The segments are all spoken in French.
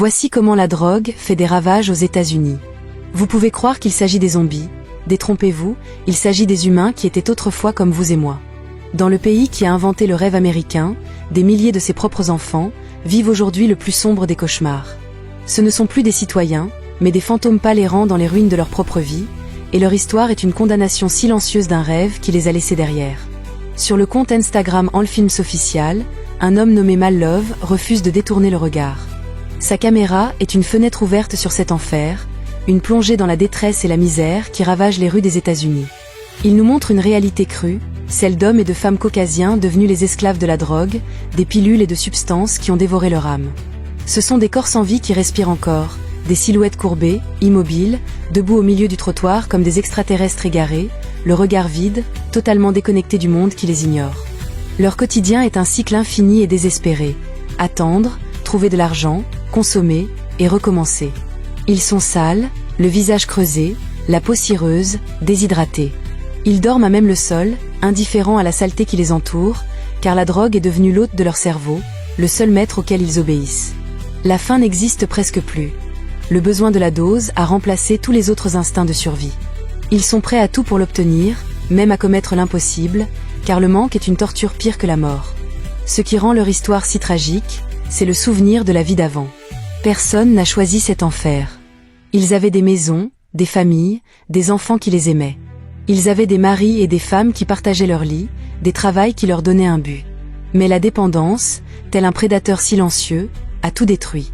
Voici comment la drogue fait des ravages aux États-Unis. Vous pouvez croire qu'il s'agit des zombies. Détrompez-vous, il s'agit des humains qui étaient autrefois comme vous et moi. Dans le pays qui a inventé le rêve américain, des milliers de ses propres enfants vivent aujourd'hui le plus sombre des cauchemars. Ce ne sont plus des citoyens, mais des fantômes pâles errants dans les ruines de leur propre vie, et leur histoire est une condamnation silencieuse d'un rêve qui les a laissés derrière. Sur le compte Instagram AllFilms Official, un homme nommé Mal Love refuse de détourner le regard. Sa caméra est une fenêtre ouverte sur cet enfer, une plongée dans la détresse et la misère qui ravagent les rues des États-Unis. Il nous montre une réalité crue, celle d'hommes et de femmes caucasiens devenus les esclaves de la drogue, des pilules et de substances qui ont dévoré leur âme. Ce sont des corps sans vie qui respirent encore, des silhouettes courbées, immobiles, debout au milieu du trottoir comme des extraterrestres égarés, le regard vide, totalement déconnectés du monde qui les ignore. Leur quotidien est un cycle infini et désespéré. Attendre, trouver de l'argent, consommer et recommencer. Ils sont sales, le visage creusé, la peau cireuse, déshydratés. Ils dorment à même le sol, indifférents à la saleté qui les entoure, car la drogue est devenue l'hôte de leur cerveau, le seul maître auquel ils obéissent. La faim n'existe presque plus. Le besoin de la dose a remplacé tous les autres instincts de survie. Ils sont prêts à tout pour l'obtenir, même à commettre l'impossible, car le manque est une torture pire que la mort. Ce qui rend leur histoire si tragique, c'est le souvenir de la vie d'avant. Personne n'a choisi cet enfer. Ils avaient des maisons, des familles, des enfants qui les aimaient. Ils avaient des maris et des femmes qui partageaient leur lit, des travails qui leur donnaient un but. Mais la dépendance, tel un prédateur silencieux, a tout détruit.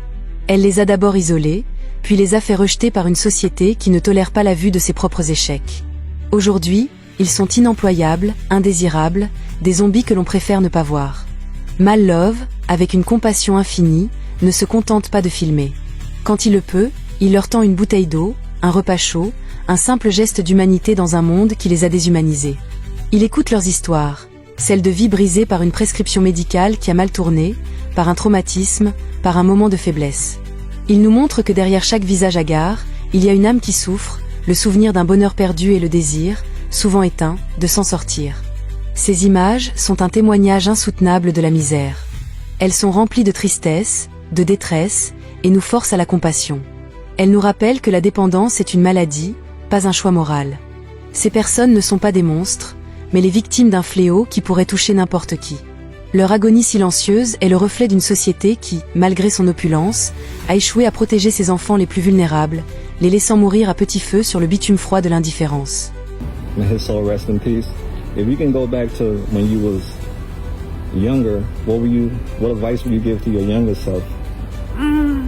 Elle les a d'abord isolés, puis les a fait rejeter par une société qui ne tolère pas la vue de ses propres échecs. Aujourd'hui, ils sont inemployables, indésirables, des zombies que l'on préfère ne pas voir. Mal Love, avec une compassion infinie, ne se contente pas de filmer. Quand il le peut, il leur tend une bouteille d'eau, un repas chaud, un simple geste d'humanité dans un monde qui les a déshumanisés. Il écoute leurs histoires, celles de vie brisées par une prescription médicale qui a mal tourné, par un traumatisme, par un moment de faiblesse. Il nous montre que derrière chaque visage hagard, il y a une âme qui souffre, le souvenir d'un bonheur perdu et le désir, souvent éteint, de s'en sortir. Ces images sont un témoignage insoutenable de la misère. Elles sont remplies de tristesse, de détresse, et nous forcent à la compassion. Elles nous rappellent que la dépendance est une maladie, pas un choix moral. Ces personnes ne sont pas des monstres, mais les victimes d'un fléau qui pourrait toucher n'importe qui. Leur agonie silencieuse est le reflet d'une société qui, malgré son opulence, a échoué à protéger ses enfants les plus vulnérables, les laissant mourir à petit feu sur le bitume froid de l'indifférence. May his soul rest in peace. If you can go back to when you was younger, what advice would you give to your younger self?